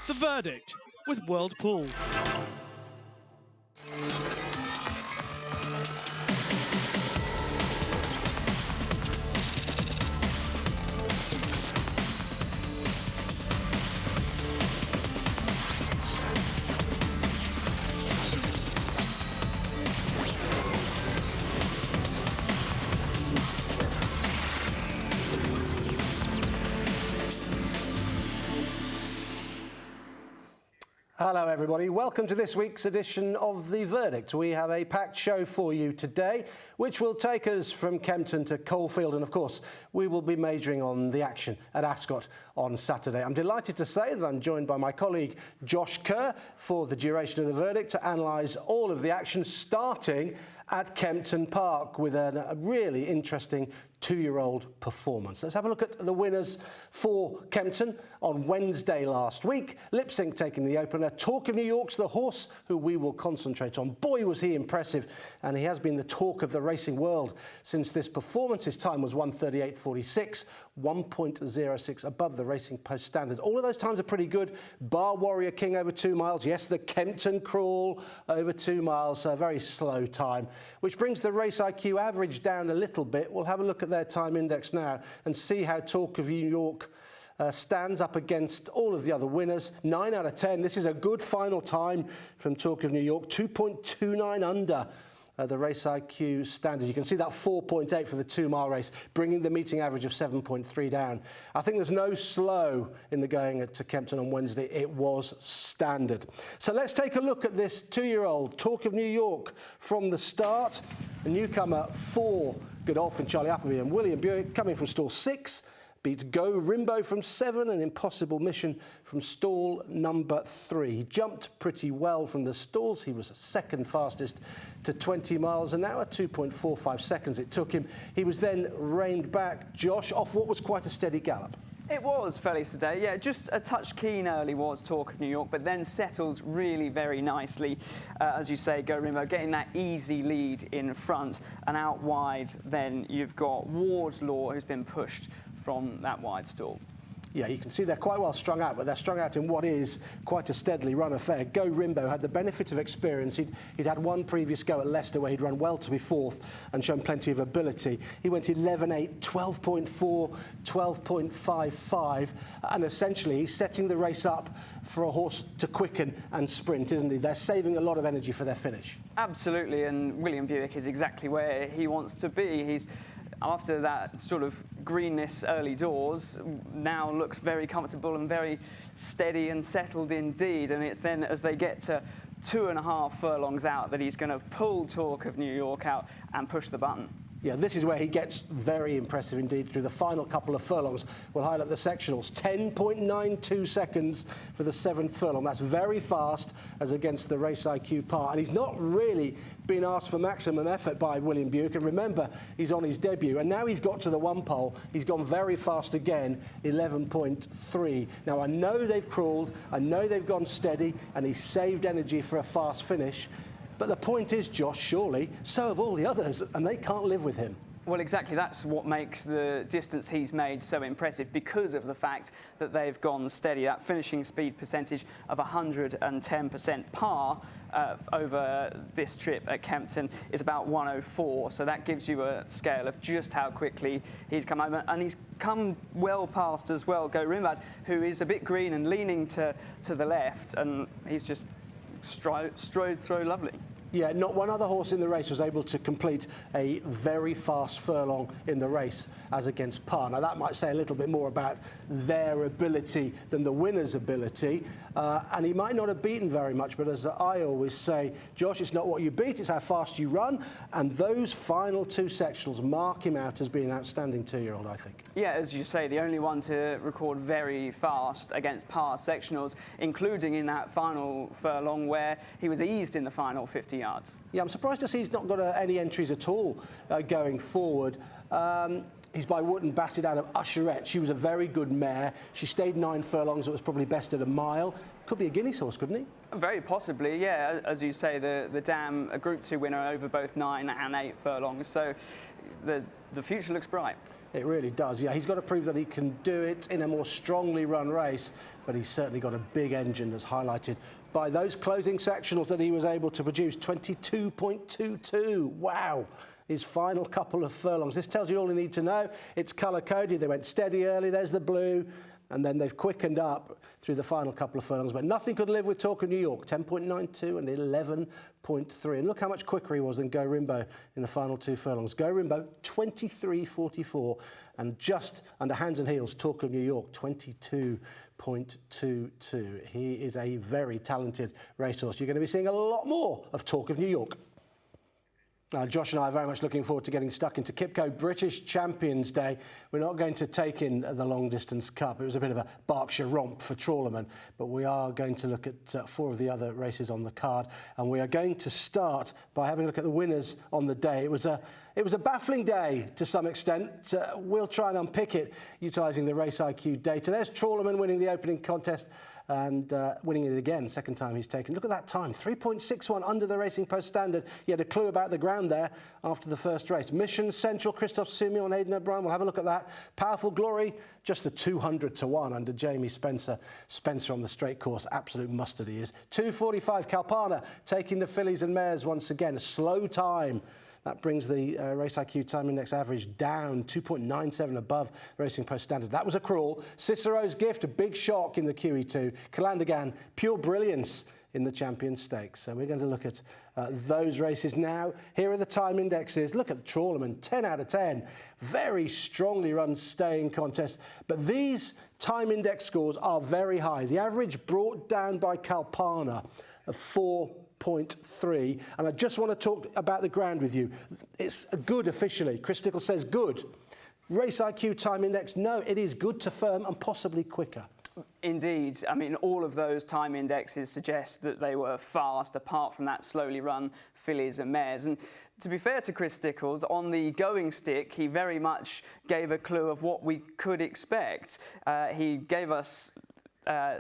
The Verdict with World Pool. Hello everybody, welcome to this week's edition of The Verdict. We have a packed show for you today, which will take us from Kempton to Caulfield, and of course we will be majoring on the action at Ascot on Saturday. I'm delighted to say that I'm joined by my colleague Josh Kerr for the duration of The Verdict to analyse all of the action, starting at Kempton Park with a really interesting two-year-old performance. Let's have a look at the winners for Kempton on Wednesday last week. Lip Sync taking the opener. Talk of New York's the horse who we will concentrate on. Boy, was he impressive, and he has been the talk of the racing world since this performance. His time was 1:38.46, 1.06 above the Racing Post standards. All of those times are pretty good. Bar Warrior King over 2 miles. Yes, the Kempton Crawl over 2 miles. A very slow time, which brings the Race IQ average down a little bit. We'll have a look at their time index now and see how Talk of New York stands up against all of the other winners. 9 out of 10. This is a good final time from Talk of New York. 2.29 under the Race IQ standard. You can see that 4.8 for the 2 mile race, bringing the meeting average of 7.3 down. I think there's no slow in the going to Kempton on Wednesday. It was standard. So let's take a look at this 2-year-old Talk of New York from the start. A newcomer for Godolphin, Charlie Appleby, and William Buick coming from stall 6. Beats Go Rimbo from 7 and Impossible Mission from stall number 3. He jumped pretty well from the stalls. He was second fastest to 20 miles an hour, 2.45 seconds it took him. He was then reined back, Josh, off what was quite a steady gallop. It was fairly today, yeah, just a touch keen early was Talk of New York, but then settles really very nicely. As you say, Go Rimbo getting that easy lead in front, and out wide then you've got Wardlaw, who's been pushed from that wide stall. Yeah, you can see they're quite well strung out, but they're strung out in what is quite a steadily run affair. Go Rimbo had the benefit of experience. He'd had one previous go at Leicester where he'd run well to be fourth and shown plenty of ability. He went 11.8, 12.4, 12.55, and essentially he's setting the race up for a horse to quicken and sprint, isn't he? They're saving a lot of energy for their finish. Absolutely, and William Buick is exactly where he wants to be. He's after that sort of greenness early doors, now looks very comfortable and very steady and settled indeed. And it's then as they get to 2.5 furlongs out that he's going to pull Talk of New York out and push the button. Yeah, this is where he gets very impressive indeed through the final couple of furlongs. We'll highlight the sectionals. 10.92 seconds for the 7th furlong. That's very fast as against the Race IQ par. And he's not really been asked for maximum effort by William Buick. And remember, he's on his debut. And now he's got to the 1 pole. He's gone very fast again, 11.3. Now, I know they've crawled. I know they've gone steady. And he's saved energy for a fast finish. But the point is, Josh, surely, so have all the others, and they can't live with him. Well, exactly. That's what makes the distance he's made so impressive, because of the fact that they've gone steady. That finishing speed percentage of 110% par over this trip at Kempton is about 104. So that gives you a scale of just how quickly he's come over. And he's come well past as well Go Rimbo, who is a bit green and leaning to the left, and he's just strode through lovely. Yeah, not one other horse in the race was able to complete a very fast furlong in the race as against par. Now, that might say a little bit more about their ability than the winner's ability. And he might not have beaten very much, but as I always say, Josh, it's not what you beat, it's how fast you run. And those final 2 sectionals mark him out as being an outstanding 2-year-old, I think. Yeah, as you say, the only one to record very fast against par sectionals, including in that final furlong where he was eased in the final 50 yards. Yeah, I'm surprised to see he's not got any entries at all going forward. He's by Wootton Bassett out of Usherette. She was a very good mare. She stayed 9 furlongs. It was probably best at a mile. Could be a Guineas horse, couldn't he? Very possibly, yeah. As you say, the Dam, a Group 2 winner over both 9 and 8 furlongs. So the future looks bright. It really does. Yeah, he's got to prove that he can do it in a more strongly run race, but he's certainly got a big engine, as highlighted by those closing sectionals that he was able to produce. 22.22. Wow. His final couple of furlongs. This tells you all you need to know. It's colour-coded. They went steady early. There's the blue. And then they've quickened up through the final couple of furlongs. But nothing could live with Talk of New York. 10.92 and 11.3. And look how much quicker he was than Go Rimbo in the final 2 furlongs. Go Rimbo, 23.44. And just under hands and heels, Talk of New York, 22.22. He is a very talented racehorse. You're going to be seeing a lot more of Talk of New York. Josh and I are very much looking forward to getting stuck into Qipco British Champions Day. We're not going to take in the Long Distance Cup. It was a bit of a Berkshire romp for trawlermen, but we are going to look at 4 of the other races on the card, and we are going to start by having a look at the winners on the day. It was a baffling day to some extent. We'll try and unpick it utilising the Race IQ data. There's Trawlerman winning the opening contest and winning it again, second time he's taken. Look at that time, 3.61 under the Racing Post standard. He had a clue about the ground there after the first race. Mission Central, Christophe Simeon, Aidan O'Brien, we'll have a look at that. Powerful Glory, just the 200 to 1 under Jamie Spencer. Spencer on the straight course, absolute mustard he is. 2.45, Kalpana taking the Fillies Mares once again, a slow time. That brings the Race IQ Time Index average down, 2.97 above Racing Post standard. That was a crawl. Cicero's Gift, a big shock in the QE2. Calandagan, pure brilliance in the Champions Stakes. So we're going to look at those races now. Here are the time indexes. Look at the Trawlerman, 10 out of 10. Very strongly run staying contest. But these time index scores are very high. The average brought down by Kalpana of 4.3, and I just want to talk about the ground with you. It's good officially. Chris Tickle says good. Race IQ time index, no, it is good to firm and possibly quicker. Indeed. I mean, all of those time indexes suggest that they were fast, apart from that slowly run Fillies and Mares. And to be fair to Chris Stickles, on the going stick, he very much gave a clue of what we could expect. He gave us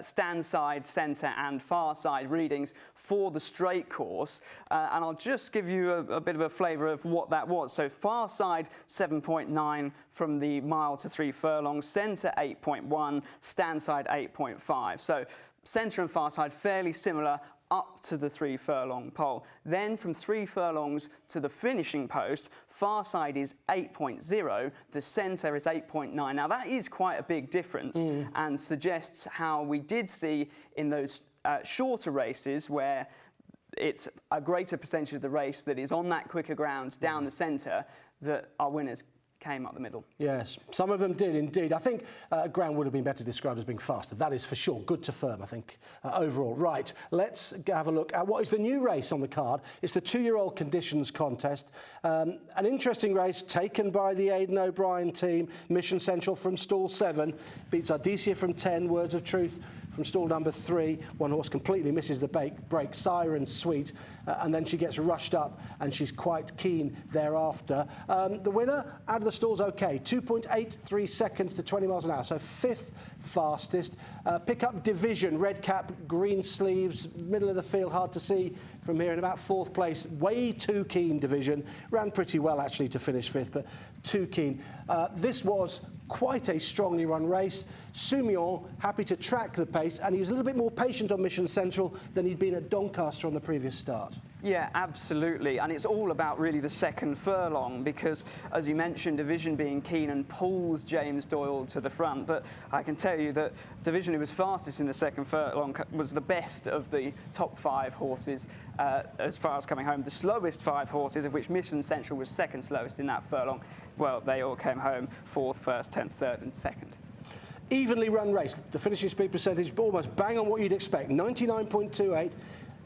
stand side, centre and far side readings for the straight course, and I'll just give you a bit of a flavour of what that was. So far side 7.9 from the mile to 3 furlongs, centre 8.1, stand side 8.5. So centre and far side fairly similar up to the 3 furlong pole. Then from 3 furlongs to the finishing post, far side is 8.0, the centre is 8.9. Now that is quite a big difference and suggests how we did see in those shorter races where it's a greater percentage of the race that is on that quicker ground down the centre that our winners came up the middle. Yes, some of them did indeed. I think ground would have been better described as being faster. That is for sure. Good to firm, I think, overall. Right, let's have a look at what is the new race on the card. It's the 2-year-old conditions contest. An interesting race taken by the Aidan O'Brien team. Mission Central from stall 7 beats Ardesia from 10. Words of Truth from stall number 3. One horse completely misses the break. Siren Sweet, and then she gets rushed up and she's quite keen thereafter. The winner out of the stall's okay, 2.83 seconds to 20 miles an hour, so 5th fastest. Pick up Division, red cap, green sleeves, middle of the field, hard to see from here, in about 4th place. Way too keen, Division. Ran pretty well actually to finish 5th, but too keen. This was quite a strongly run race. Simeon happy to track the pace, and he was a little bit more patient on Mission Central than he'd been at Doncaster on the previous start. Yeah, absolutely. And it's all about really the 2nd furlong because, as you mentioned, Division being keen and pulls James Doyle to the front. But I can tell you that Division, who was fastest in the 2nd furlong, was the best of the top 5 horses as far as coming home. The slowest 5 horses, of which Mission Central was 2nd slowest in that furlong, well, they all came home 4th, 1st, 10th, 3rd and 2nd. Evenly run race. The finishing speed percentage almost bang on what you'd expect. 99.28.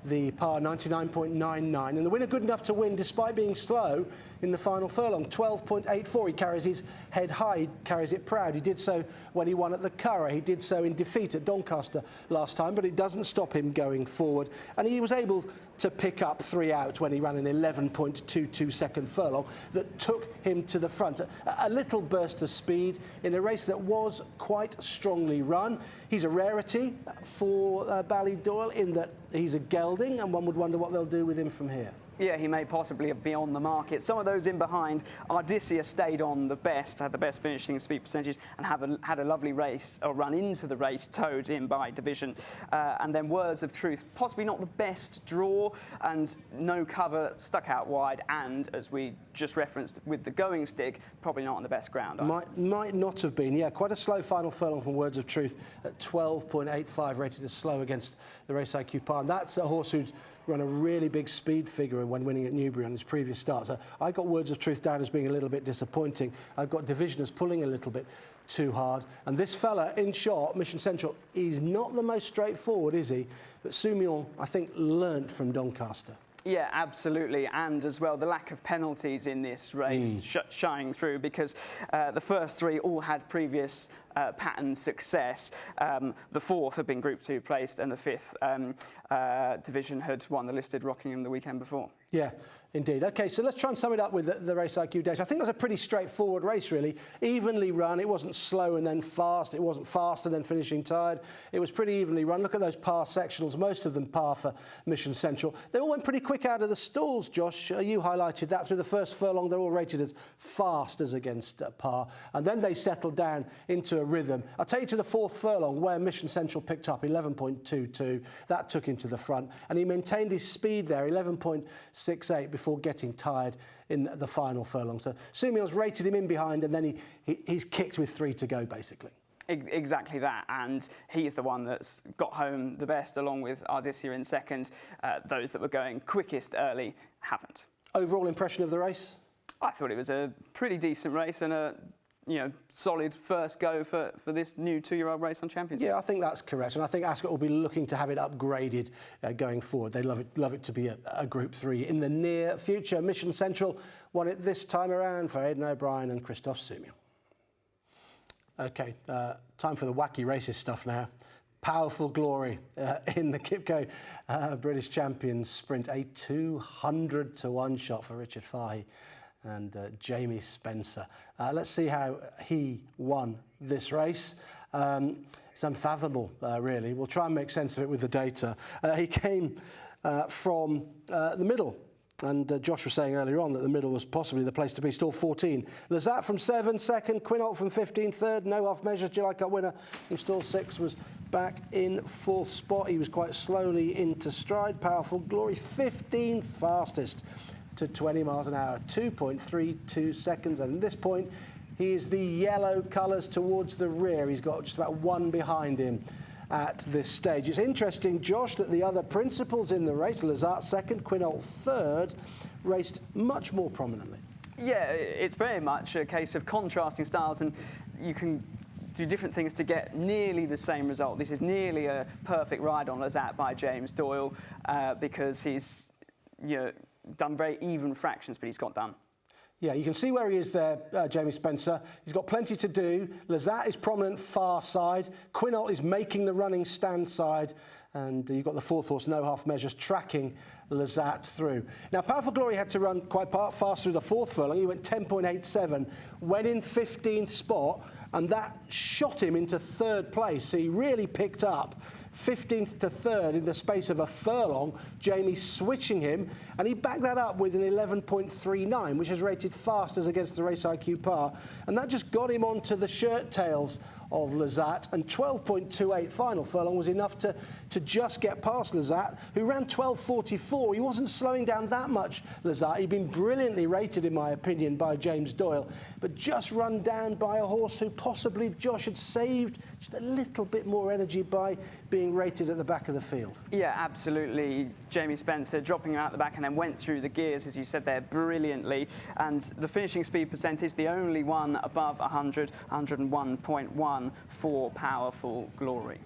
The par 99.99, and the winner good enough to win despite being slow in the final furlong. 12.84. He carries his head high, he carries it proud. He did so when he won at the Curragh. He did so in defeat at Doncaster last time, but it doesn't stop him going forward. And he was able to pick up 3 out when he ran an 11.22 second furlong that took him to the front. A little burst of speed in a race that was quite strongly run. He's a rarity for Ballydoyle in that he's a gelding, and one would wonder what they'll do with him from here. Yeah, he may possibly be on the market. Some of those in behind, Ardisia stayed on the best, had the best finishing speed percentage, and had a lovely race, or run into the race, towed in by Division. And then Words of Truth, possibly not the best draw, and no cover, stuck out wide, and as we just referenced with the going stick, probably not on the best ground. Might not have been, yeah. Quite a slow final furlong from Words of Truth at 12.85, rated as slow against the RaceIQ Qipco. And that's a horse who's run a really big speed figure when winning at Newbury on his previous start. So I got Words of Truth down as being a little bit disappointing. I've got Division as pulling a little bit too hard. And this fella in shot, Mission Central, he's not the most straightforward, is he? But Soumillon, I think, learnt from Doncaster. Yeah, absolutely, and as well the lack of penalties in this race shining through, because the first three all had previous pattern success. The fourth had been Group 2 placed, and the fifth Division had won the listed Rockingham the weekend before. Yeah, indeed. OK, so let's try and sum it up with the RaceIQ data. I think it was a pretty straightforward race, really. Evenly run. It wasn't slow and then fast. It wasn't fast and then finishing tired. It was pretty evenly run. Look at those par sectionals, most of them par for Mission Central. They all went pretty quick out of the stalls, Josh. You highlighted that. Through the first furlong, they're all rated as fast as against par. And then they settled down into a rhythm. I'll take you to the fourth furlong, where Mission Central picked up 11.22. That took him to the front. And he maintained his speed there, 11.68, before getting tired in the final furlong. So Soumillon's rated him in behind, and then he's kicked with 3 to go, basically. Exactly that, and he's the one that's got home the best, along with Ardisia in second. Those that were going quickest early haven't. Overall impression of the race? I thought it was a pretty decent race and a solid first go for this new 2-year-old race on Champions. Yeah, I think that's correct, and I think Ascot will be looking to have it upgraded going forward. They love it to be a Group 3 in the near future. Mission Central won it this time around for Aidan O'Brien and Christophe Soumillon. OK, time for the wacky racist stuff now. Powerful Glory in the Qipco British Champions sprint. A 200-to-1 shot for Richard Fahey and Jamie Spencer. Let's see how he won this race. It's unfathomable, really. We'll try and make sense of it with the data. He came from the middle. And Josh was saying earlier on that the middle was possibly the place to be. Stall 14. Lazat from 7, second. Quinault from 15, third. No half measures. July Cup winner from stall 6 was back in 4th spot. He was quite slowly into stride. Powerful Glory, 15th fastest to 20 miles an hour, 2.32 seconds. And at this point, he is the yellow colours towards the rear. He's got just about 1 behind him at this stage. It's interesting, Josh, that the other principals in the race, Lazat second, Quinault third, raced much more prominently. Yeah, it's very much a case of contrasting styles, and you can do different things to get nearly the same result. This is nearly a perfect ride on Lazat by James Doyle, because he's done very even fractions, but he's got done. Yeah, you can see where he is there, Jamie Spencer. He's got plenty to do. Lazat is prominent far side. Quinault is making the running stand side. And you've got the 4th horse, No Half Measures, tracking Lazat through. Now, Powerful Glory had to run quite fast through the 4th furlong. He went 10.87, went in 15th spot, and that shot him into 3rd place. So he really picked up 15th to 3rd in the space of a furlong. Jamie switching him, and he backed that up with an 11.39, which is rated fast as against the RaceIQ Par, and that just got him onto the shirt tails of Lazat, and 12.28 final furlong was enough to just get past Lazat, who ran 12.44. He wasn't slowing down that much, Lazat. He'd been brilliantly rated, in my opinion, by James Doyle, but just run down by a horse who possibly Josh had saved just a little bit more energy by being rated at the back of the field. Yeah, absolutely. Jamie Spencer dropping him out the back and then went through the gears, as you said there, brilliantly. And the finishing speed percentage, the only one above 100, 101.1 for Powerful Glory.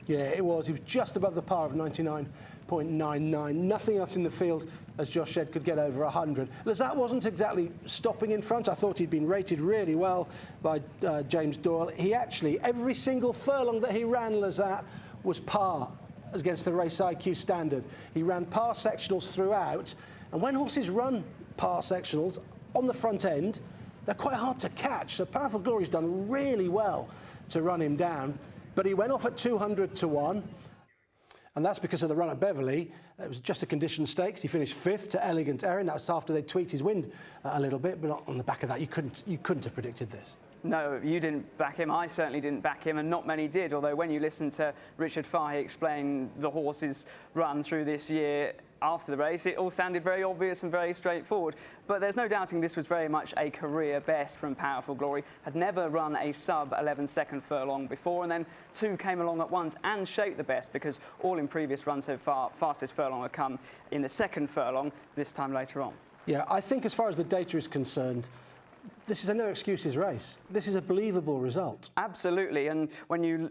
Yeah, it was. He was just above the par of 99.99. Nothing else in the field, as Josh said, could get over 100. Lazat wasn't exactly stopping in front. I thought he'd been rated really well by James Doyle. He actually, every single furlong that he ran, Lazat, was par against the RaceIQ standard. He ran par sectionals throughout, and when horses run par sectionals on the front end, they're quite hard to catch. So Powerful Glory's done really well to run him down, but he went off at 200-to-1. And that's because of the run at Beverley. It was just a conditioned stakes. He finished 5th to Elegant Erin. That was after they tweaked his wind a little bit, but on the back of that, you couldn't have predicted this. No, you didn't back him. I certainly didn't back him, and not many did. Although when you listen to Richard Fahey explain the horse's run through this year after the race, it all sounded very obvious and very straightforward. But there's no doubting this was very much a career best from Powerful Glory. Had never run a sub 11-second furlong before, and then 2 came along at once and shaped the best, because all in previous runs so far, fastest furlong had come in the 2nd furlong, this time later on. Yeah, I think as far as the data is concerned, this is a no excuses race. This is a believable result. Absolutely, and when you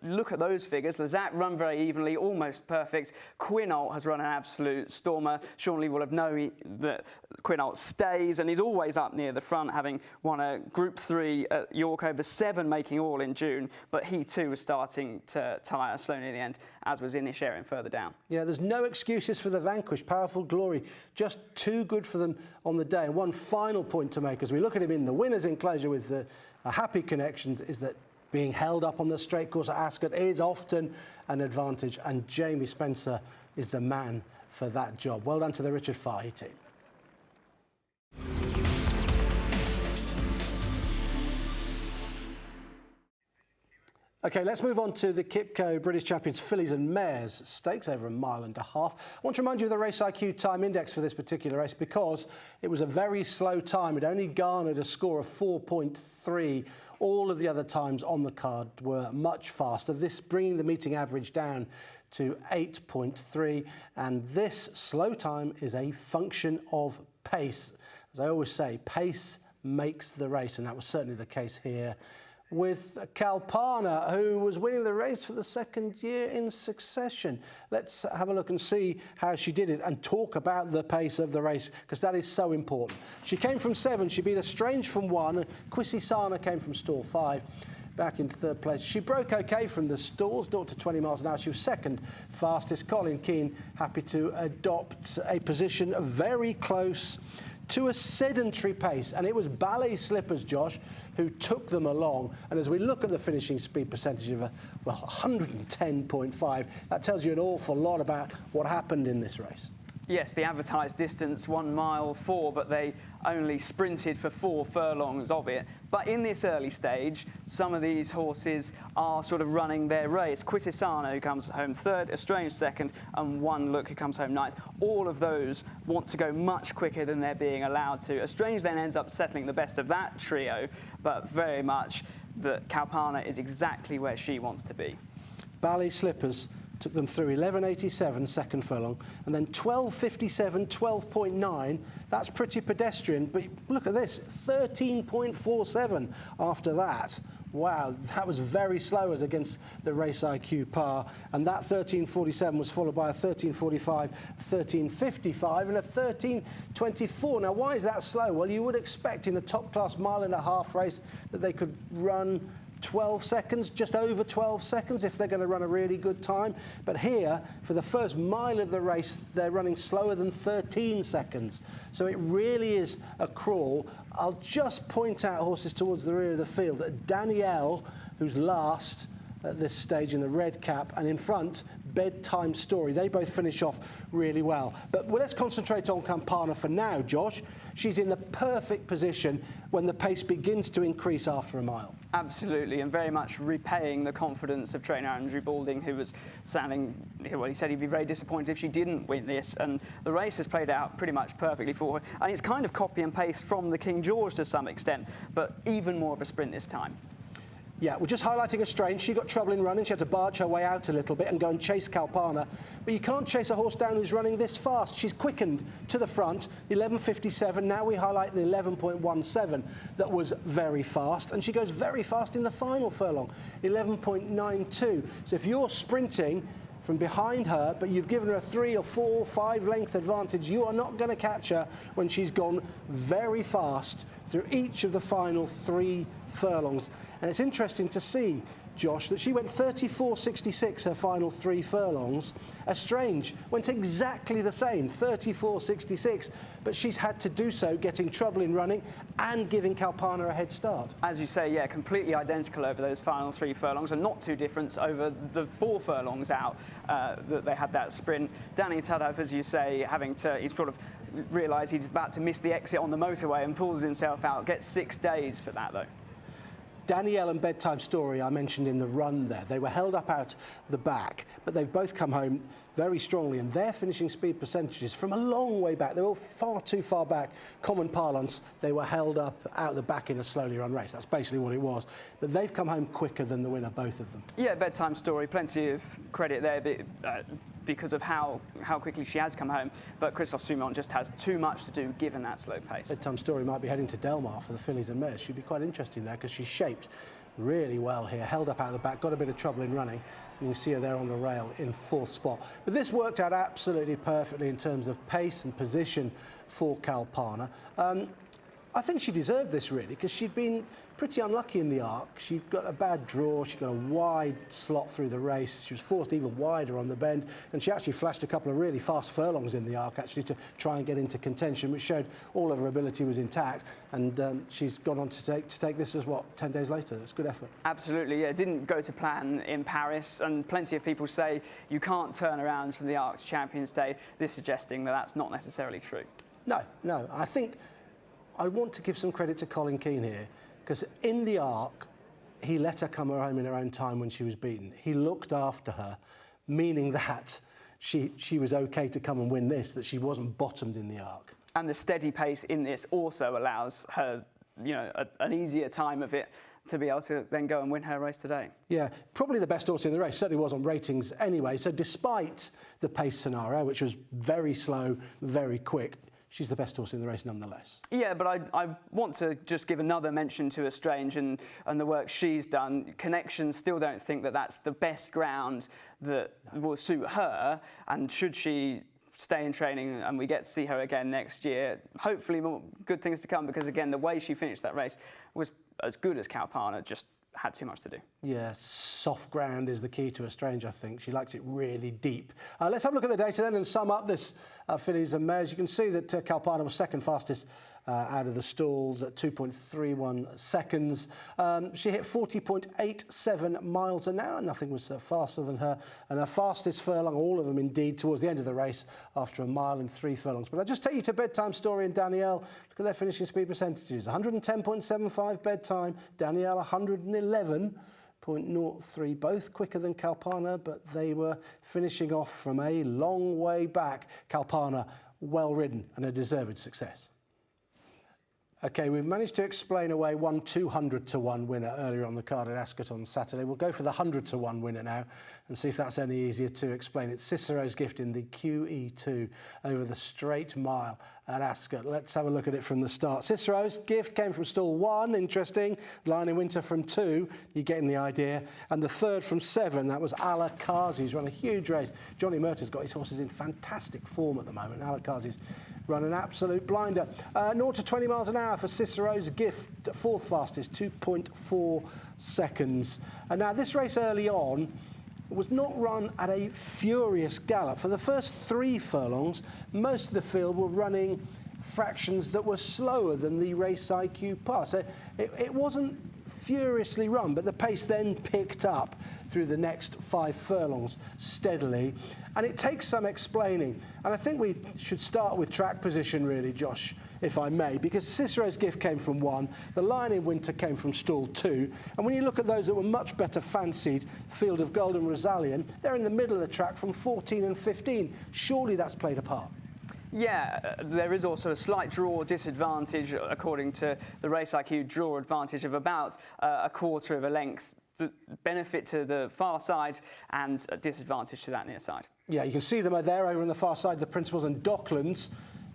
look at those figures, Lazat run very evenly, almost perfect. Quinault has run an absolute stormer. Sean Lee will have known that Quinault stays, and he's always up near the front, having won a Group 3 at York over 7, making all in June. But he too was starting to tire slowly in the end, as was Inish Erin further down. Yeah, there's no excuses for the vanquished. Powerful Glory, just too good for them on the day. And one final point to make, as we look at him in the winner's enclosure with the happy connections, is that being held up on the straight course at Ascot is often an advantage, and Jamie Spencer is the man for that job. Well done to the Richard Fahey team. OK, let's move on to the Qipco British Champions Fillies and Mares Stakes over 1.5 miles. I want to remind you of the Race IQ time index for this particular race, because it was a very slow time. It only garnered a score of 4.3. All of the other times on the card were much faster, this bringing the meeting average down to 8.3. And this slow time is a function of pace. As I always say, pace makes the race, and that was certainly the case here with Kalpana, who was winning the race for the 2nd year in succession. Let's have a look and see how she did it and talk about the pace of the race, because that is so important. She came from 7, she beat a Strange from 1, Kwisi Sana came from stall 5, back in 3rd place. She broke OK from the stalls, 0 to 20 miles an hour. She was 2nd fastest. Colin Keane happy to adopt a position very close to a sedentary pace, and it was Ballet Slippers, Josh, who took them along. And as we look at the finishing speed percentage of 110.5, that tells you an awful lot about what happened in this race. Yes, the advertised distance 1 mile 4, but they only sprinted for 4 furlongs of it. But in this early stage, some of these horses are sort of running their race. Kwisi Sana, who comes home 3rd, Estrange 2nd, and One Look, who comes home 9th. All of those want to go much quicker than they're being allowed to. Estrange then ends up settling the best of that trio, but very much that Kalpana is exactly where she wants to be. Ballet Slippers took them through 11.87 second furlong, and then 12.57, 12.9. That's pretty pedestrian, but look at this, 13.47 after that. Wow, that was very slow as against the Race IQ par, and that 13.47 was followed by a 13.45, 13.55 and a 13.24. Now, why is that slow? Well, you would expect in a top-class 1.5 mile race that they could run 12 seconds, just over 12 seconds if they're going to run a really good time. But here, for the first mile of the race, they're running slower than 13 seconds. So it really is a crawl. I'll just point out horses towards the rear of the field. Danielle, who's last at this stage in the red cap, and in front, Bedtime Story. They both finish off really well. But let's concentrate on Kalpana for now, Josh. She's in the perfect position when the pace begins to increase after a mile. Absolutely, and very much repaying the confidence of trainer Andrew Balding, who was sounding, well, he said he'd be very disappointed if she didn't win this, and the race has played out pretty much perfectly for her. And it's kind of copy and paste from the King George to some extent, but even more of a sprint this time. Yeah, we're just highlighting Estrange. She got trouble in running. She had to barge her way out a little bit and go and chase Kalpana. But you can't chase a horse down who's running this fast. She's quickened to the front, 11.57. Now we highlight an 11.17 that was very fast. And she goes very fast in the final furlong, 11.92. So if you're sprinting from behind her, but you've given her a 3 or 4 or 5 length advantage, you are not going to catch her when she's gone very fast through each of the final 3 furlongs. And it's interesting to see Josh, that she went 34.66 her final 3 furlongs. Estrange went exactly the same, 34.66, but she's had to do so, getting trouble in running and giving Kalpana a head start. As you say, yeah, completely identical over those final 3 furlongs, and not too different over the 4 furlongs out that they had that sprint. Danny Tudhope, as you say, he's sort of realised he's about to miss the exit on the motorway and pulls himself out. Gets 6 days for that, though. Danielle and Bedtime Story I mentioned in the run there. They were held up out the back, but they've both come home very strongly, and their finishing speed percentages from a long way back, they were far too far back. Common parlance, they were held up out the back in a slowly run race. That's basically what it was. But they've come home quicker than the winner, both of them. Yeah, Bedtime Story, plenty of credit there because of how quickly she has come home. But Christophe Soumont just has too much to do given that slow pace. Bedtime Story might be heading to Delmar for the Fillies and Mares. She'd be quite interesting there because she's shaped really well here, held up out of the back, got a bit of trouble in running, and you can see her there on the rail in 4th spot. But this worked out absolutely perfectly in terms of pace and position for Kalpana. I think she deserved this really, because she'd been pretty unlucky in the arc. She got a bad draw, she got a wide slot through the race, she was forced even wider on the bend, and she actually flashed a couple of really fast furlongs in the arc actually to try and get into contention, which showed all of her ability was intact, and she's gone on to take this as, what, 10 days later. It's a good effort. Absolutely, yeah. It didn't go to plan in Paris, and plenty of people say you can't turn around from the arc to Champions Day. This suggesting that that's not necessarily true. No, I think I want to give some credit to Colin Keane here, because in the arc, he let her come home in her own time when she was beaten. He looked after her, meaning that she was okay to come and win this, that she wasn't bottomed in the arc. And the steady pace in this also allows her, an easier time of it to be able to then go and win her race today. Yeah, probably the best horse in the race, certainly was on ratings anyway. So despite the pace scenario, which was very slow, very quick, she's the best horse in the race nonetheless. Yeah, but I want to just give another mention to Estrange and the work she's done. Connections still don't think that that's the best ground that will suit her, and should she stay in training and we get to see her again next year, hopefully more good things to come, because again, the way she finished that race was as good as Kalpana, just had too much to do. Yeah, soft ground is the key to Estrange, I think. She likes it really deep. Let's have a look at the data then and sum up this Fillies and Mares. You can see that Kalpana was second fastest out of the stalls at 2.31 seconds. She hit 40.87 miles an hour. Nothing was faster than her. And her fastest furlong, all of them indeed, towards the end of the race after 1 mile and 3 furlongs. But I'll just take you to Bedtime Story and Danielle. Look at their finishing speed percentages. 110.75 Bedtime, Danielle 111.03, both quicker than Kalpana, but they were finishing off from a long way back. Kalpana, well ridden and a deserved success. OK, we've managed to explain away one 200-to-1 winner earlier on the card at Ascot on Saturday. We'll go for the 100-to-1 winner now and see if that's any easier to explain. It's Cicero's Gift in the QE2 over the straight mile at Ascot. Let's have a look at it from the start. Cicero's Gift came from stall 1, interesting. Lion in Winter from 2, you're getting the idea. And the third from 7, that was Alakazi's run a huge race. Johnny Murtaugh's got his horses in fantastic form at the moment. Alakazi's run an absolute blinder. 0 to 20 miles an hour for Cicero's Gift, 4th fastest, 2.4 seconds. And now this race early on was not run at a furious gallop. For the first 3 furlongs, most of the field were running fractions that were slower than the Race IQ pass. So it wasn't furiously run, but the pace then picked up through the next 5 furlongs steadily. And it takes some explaining. And I think we should start with track position, really, Josh, if I may, because Cicero's Gift came from 1, the Lion in Winter came from stall 2. And when you look at those that were much better fancied, Field of Gold and Rosalien, they're in the middle of the track from 14 and 15. Surely that's played a part. Yeah, there is also a slight draw disadvantage, according to the Race IQ draw advantage of about a quarter of a length. The benefit to the far side and a disadvantage to that near side. Yeah, you can see them there over on the far side, the Principals and Docklands,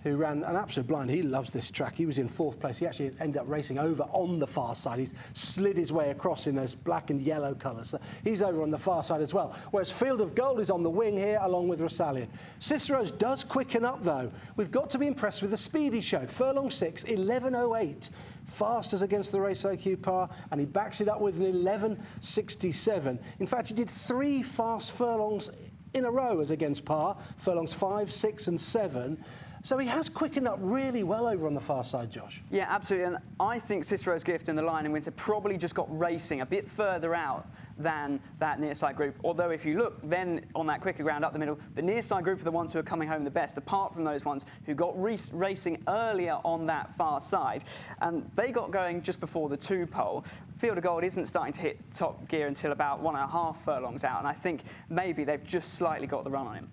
who ran an absolute blind. He loves this track. He was in 4th place. He actually ended up racing over on the far side. He's slid his way across in those black and yellow colours. So he's over on the far side as well. Whereas Field of Gold is on the wing here, along with Rosallion. Cicero's does quicken up, though. We've got to be impressed with the speed he showed. Furlong 6, 11.08. Fast as against the Race IQ par, and he backs it up with an 11.67. In fact, he did 3 fast furlongs in a row as against par. Furlongs 5, 6 and 7. So he has quickened up really well over on the far side, Josh. Yeah, absolutely. And I think Cicero's Gift and the Lion in Winter probably just got racing a bit further out than that near side group. Although if you look then on that quicker ground up the middle, the near side group are the ones who are coming home the best, apart from those ones who got racing earlier on that far side. And they got going just before the 2 pole. Field of Gold isn't starting to hit top gear until about 1.5 furlongs out. And I think maybe they've just slightly got the run on him.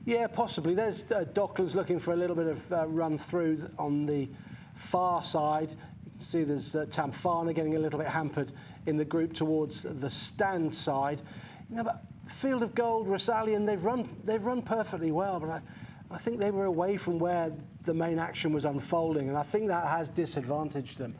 Yeah, possibly. There's Docklands looking for a little bit of run through on the far side. You can see there's Tamfana getting a little bit hampered in the group towards the stand side. You know, but Field of Gold, Rosallion, they've run perfectly well, but I think they were away from where the main action was unfolding, and I think that has disadvantaged them.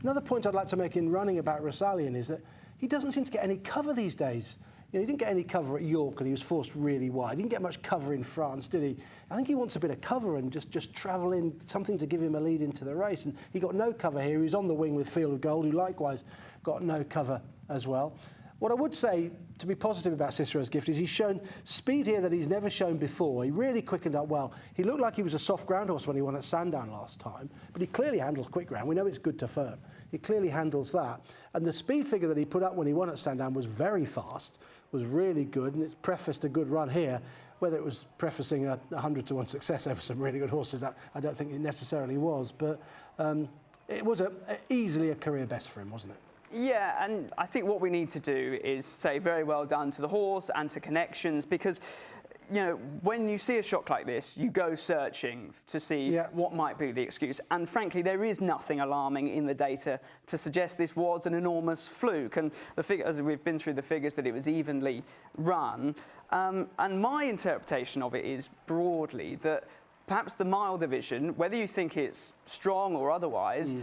Another point I'd like to make in running about Rosallion is that he doesn't seem to get any cover these days. You know, he didn't get any cover at York and he was forced really wide. He didn't get much cover in France, did he? I think he wants a bit of cover and just travel in, something to give him a lead into the race. And he got no cover here. He was on the wing with Field of Gold, who likewise got no cover as well. What I would say, to be positive about Cicero's Gift, is he's shown speed here that he's never shown before. He really quickened up well. He looked like he was a soft ground horse when he won at Sandown last time, but he clearly handles quick ground. We know it's good to firm. He clearly handles that. And the speed figure that he put up when he won at Sandown was very fast, was really good, and it's prefaced a good run here. Whether it was prefacing a 100-to-1 success over some really good horses, I don't think it necessarily was, but it was easily a career best for him, wasn't it? Yeah, and I think what we need to do is say very well done to the horse and to Connections, because, you know, when you see a shock like this, you go searching to see what might be the excuse. And frankly, there is nothing alarming in the data to suggest this was an enormous fluke. And the figure, as we've been through the figures, that it was evenly run. And my interpretation of it is broadly that perhaps the mile division, whether you think it's strong or otherwise,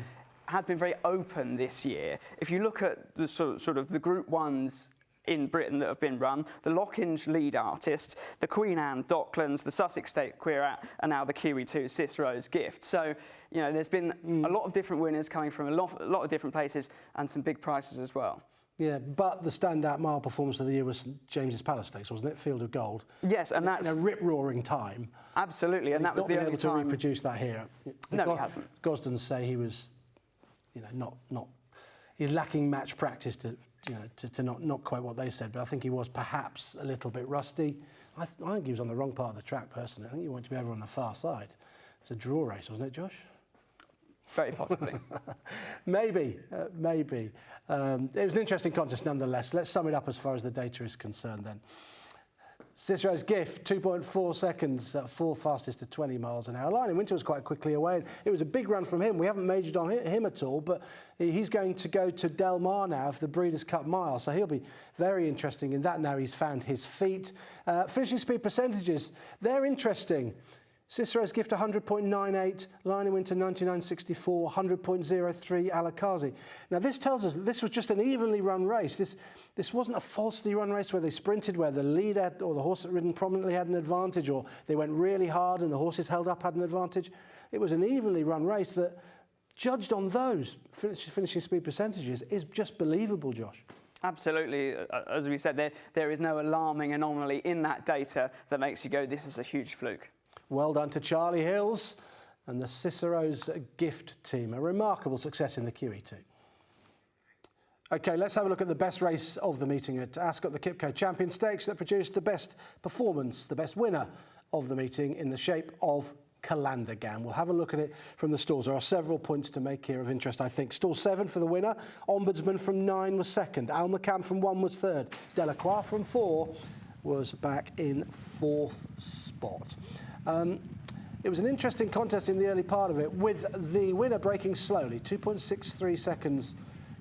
has been very open this year. If you look at the sort of the Group 1s in Britain that have been run, the Lockinge Lead Artist, the Queen Anne Docklands, the Sussex State Queer, and now the QE2 Cicero's Gift. So, you know, there's been a lot of different winners coming from a lot of different places and some big prices as well. Yeah, but the standout mile performance of the year was St James's Palace Stakes, wasn't it? Field of Gold. Yes, and that's in a rip-roaring time. Absolutely, and that was the only time. He's not been able to reproduce that here. No, he hasn't. Gosdens say he was, you know, he's lacking match practice to not quite what they said, but I think he was perhaps a little bit rusty. I think he was on the wrong part of the track, personally. I think he wanted to be over on the far side. It's a draw race, wasn't it, Josh? Very possibly. Maybe. It was an interesting contest nonetheless. Let's sum it up as far as the data is concerned then. Cicero's Gift, 2.4 seconds, 4th fastest to 20 miles an hour. Lion in Winter was quite quickly away. It was a big run from him. We haven't majored on him at all, but he's going to go to Del Mar now for the Breeders' Cup Mile, so he'll be very interesting in that now he's found his feet. Finishing speed percentages, they're interesting. Cicero's Gift 100.98, Lion in Winter 99.64, 100.03 Alakazi. Now this tells us that this was just an evenly run race. This wasn't a falsely run race where they sprinted, where the leader or the horse that ridden prominently had an advantage, or they went really hard and the horses held up had an advantage. It was an evenly run race that, judged on those finishing speed percentages, is just believable, Josh. Absolutely. As we said, there is no alarming anomaly in that data that makes you go, this is a huge fluke. Well done to Charlie Hills and the Cicero's Gift team. A remarkable success in the QE2. OK, let's have a look at the best race of the meeting at Ascot, the Qipco Champions Stakes, that produced the best performance, the best winner of the meeting in the shape of Calandergan. We'll have a look at it from the stalls. There are several points to make here of interest, I think. Stall 7 for the winner. Ombudsman from 9 was second. Almacam from 1 was third. Delacroix from 4 was back in 4th spot. It was an interesting contest in the early part of it, with the winner breaking slowly, 2.63 seconds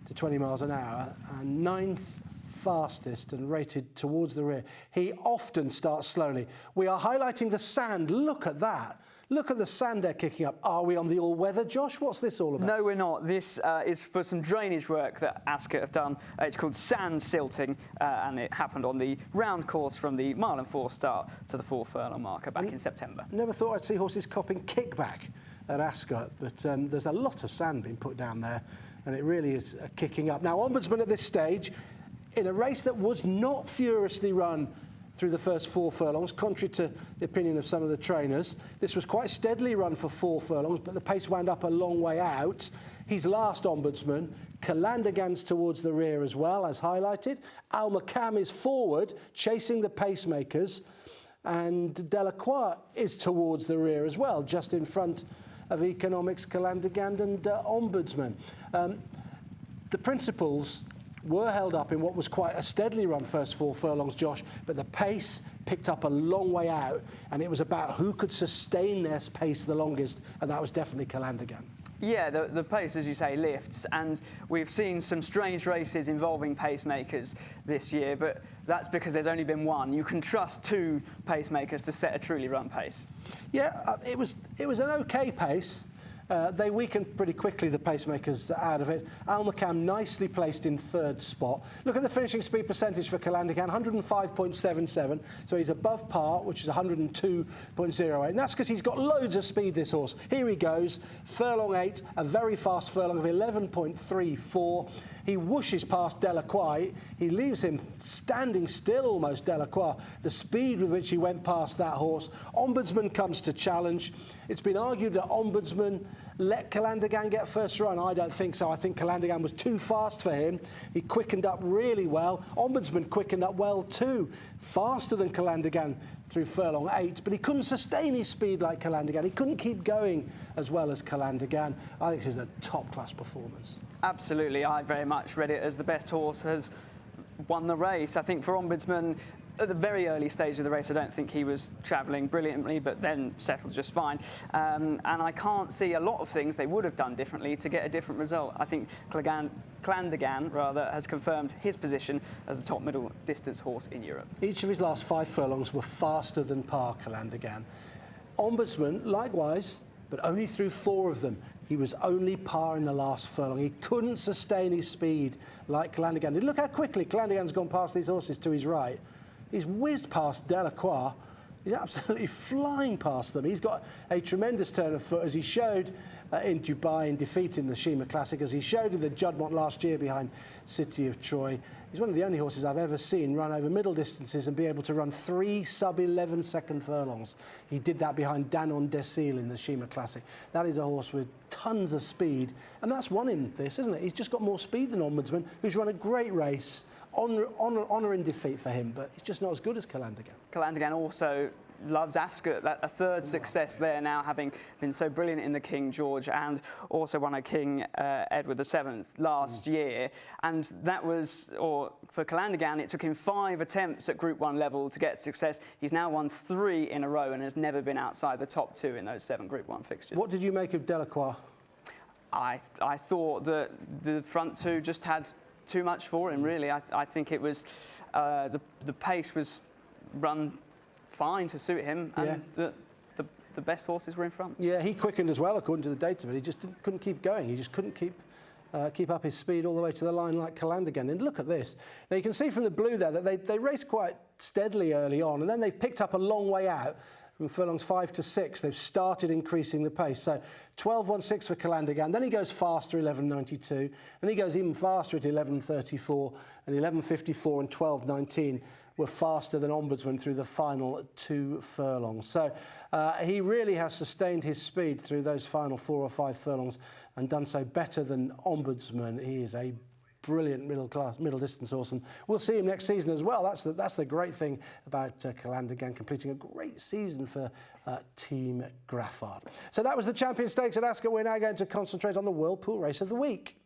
to 20 miles an hour, and 9th fastest and rated towards the rear. He often starts slowly. We are highlighting the sand. Look at that. Look at the sand they're kicking up. Are we on the all-weather, Josh? What's this all about? No, we're not. This is for some drainage work that Ascot have done. It's called sand silting, and it happened on the round course from the mile and 4 start to the 4 furlong marker back in September. Never thought I'd see horses copping kickback at Ascot, but there's a lot of sand being put down there, and it really is kicking up. Now, Ombudsman at this stage, in a race that was not furiously run through the first 4 furlongs, contrary to the opinion of some of the trainers. This was quite steadily run for 4 furlongs, but the pace wound up a long way out. He's last, Ombudsman. Calandigan's towards the rear as well, as highlighted. Al-Makam is forward, chasing the pacemakers. And Delacroix is towards the rear as well, just in front of Economics, Calandigan and Ombudsman. The principals were held up in what was quite a steadily run first 4 furlongs, Josh, but the pace picked up a long way out, and it was about who could sustain their pace the longest, and that was definitely Calandigan. Yeah, the pace, as you say, lifts, and we've seen some strange races involving pacemakers this year, but that's because there's only been one. You can trust 2 pacemakers to set a truly run pace. Yeah, it was an okay pace. They weakened pretty quickly, the pacemakers, out of it. Al-Makam nicely placed in 3rd spot. Look at the finishing speed percentage for Calandigan, 105.77, so he's above par, which is 102.08, and that's because he's got loads of speed, this horse. Here he goes, furlong 8, a very fast furlong of 11.34. He whooshes past Delacroix. He leaves him standing still almost, Delacroix. The speed with which he went past that horse. Ombudsman comes to challenge. It's been argued that Ombudsman let Calandigan get first run. I don't think so. I think Calandigan was too fast for him. He quickened up really well. Ombudsman quickened up well too. Faster than Calandigan through furlong 8, but he couldn't sustain his speed like Calandigan. He couldn't keep going as well as Calandigan. I think this is a top-class performance. Absolutely. I very much read it as the best horse has won the race. I think for Ombudsman, at the very early stage of the race, I don't think he was travelling brilliantly, but then settled just fine. And I can't see a lot of things they would have done differently to get a different result. I think Calandigan has confirmed his position as the top middle distance horse in Europe. Each of his last 5 furlongs were faster than par, Calandigan. Ombudsman, likewise, but only through 4 of them. He was only par in the last furlong. He couldn't sustain his speed like Calandigan did. Look how quickly Calandigan's gone past these horses to his right. He's whizzed past Delacroix. He's absolutely flying past them. He's got a tremendous turn of foot, as he showed in Dubai in defeat in the Shima Classic, as he showed in the Juddmonte last year behind City of Troy. He's one of the only horses I've ever seen run over middle distances and be able to run 3 sub-11 second furlongs. He did that behind Danon Desil in the Shima Classic. That is a horse with tons of speed, and that's won him this, isn't it? He's just got more speed than Ombudsman, who's run a great race. Honour in defeat for him, but he's just not as good as Calandigan. Calandigan also loves Ascot, a 3rd success there now, having been so brilliant in the King George and also won a King Edward VII last year. And that was, or for Calandigan, it took him 5 attempts at Group 1 level to get success. He's now won 3 in a row and has never been outside the top 2 in those 7 Group 1 fixtures. What did you make of Delacroix? I thought that the front 2 just had too much for him, really. I think it was the pace was run fine to suit him, and the best horses were in front. Yeah, he quickened as well according to the data, but he just couldn't keep going. He just couldn't keep up his speed all the way to the line like Calandigan. And look at this. Now you can see from the blue there that they raced quite steadily early on, and then they've picked up a long way out. From furlongs 5 to 6, they've started increasing the pace. So 12.16 for Calandigan. Then he goes faster, 11.92. And he goes even faster at 11.34. And 11.54 and 12.19 were faster than Ombudsman through the final 2 furlongs. So he really has sustained his speed through those final 4 or 5 furlongs and done so better than Ombudsman. He is a brilliant middle distance horse, and we'll see him next season as well. That's the great thing about Calandigan, completing a great season for Team Graffard. So that was the Champion Stakes at Ascot. We're now going to concentrate on the Whirlpool Race of the Week.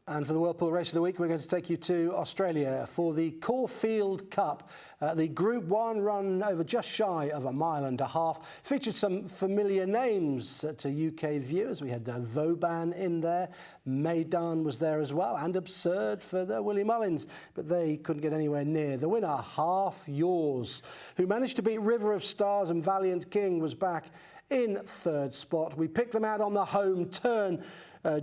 And for the Whirlpool Race of the Week, we're going to take you to Australia for the Caulfield Cup. The Group 1 run over just shy of 1.5 miles. Featured some familiar names to UK viewers. We had Vauban in there, Meydan was there as well, and Absurd for the Willie Mullins, but they couldn't get anywhere near. The winner, Half Yours, who managed to beat River of Stars and Valiant King, was back in third spot. We picked them out on the home turn,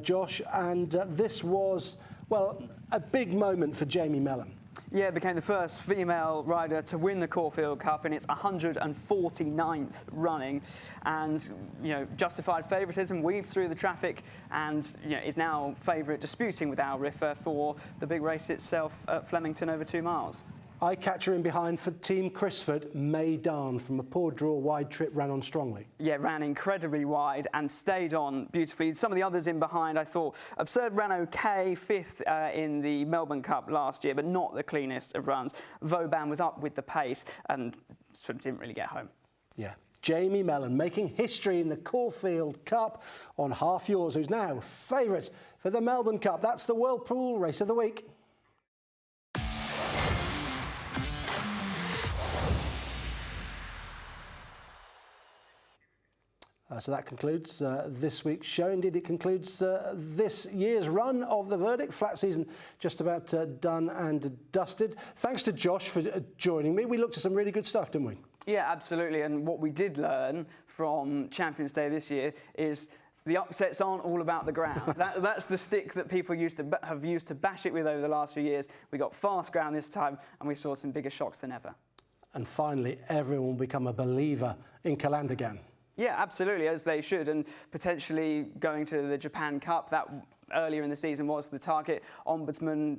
Josh, and this was, well, a big moment for Jamie Mellon. Yeah, became the first female rider to win the Caulfield Cup in its 149th running, and justified favouritism, weaved through the traffic, and is now favourite, disputing with Al Riffer for the big race itself at Flemington over 2 miles. Eye-catcher in behind for Team Crisford, Meydan, from a poor draw wide trip, ran on strongly. Yeah, ran incredibly wide and stayed on beautifully. Some of the others in behind, I thought, Absurd ran okay, 5th in the Melbourne Cup last year, but not the cleanest of runs. Vauban was up with the pace and sort of didn't really get home. Yeah. Jamie Mellon making history in the Caulfield Cup on Half Yours, who's now favourite for the Melbourne Cup. That's the Whirlpool Race of the Week. So that concludes this week's show. Indeed, it concludes this year's run of the Verdict. Flat season just about done and dusted. Thanks to Josh for joining me. We looked at some really good stuff, didn't we? Yeah, absolutely. And what we did learn from Champions Day this year is the upsets aren't all about the ground. That's the stick that people have used to bash it with over the last few years. We got fast ground this time, and we saw some bigger shocks than ever. And finally, everyone will become a believer in Calandagan. Yeah, absolutely, as they should, and potentially going to the Japan Cup. That earlier in the season was the target. Ombudsman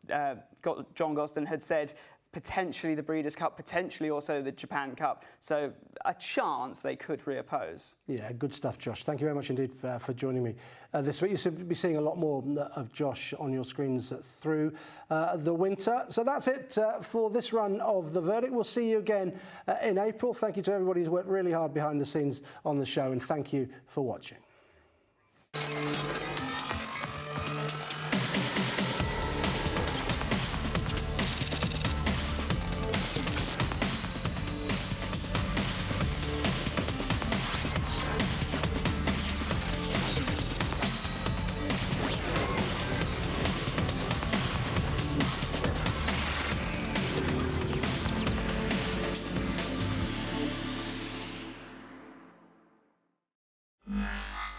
John Gosden had said potentially the Breeders' Cup, potentially also the Japan Cup. So a chance they could reoppose. Yeah, good stuff, Josh. Thank you very much indeed for joining me this week. You'll be seeing a lot more of Josh on your screens through the winter. So that's it for this run of The Verdict. We'll see you again in April. Thank you to everybody who's worked really hard behind the scenes on the show, and thank you for watching.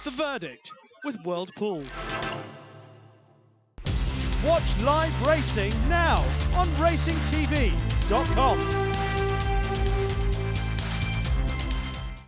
The Verdict with Whirlpool. Watch live racing now on racingtv.com.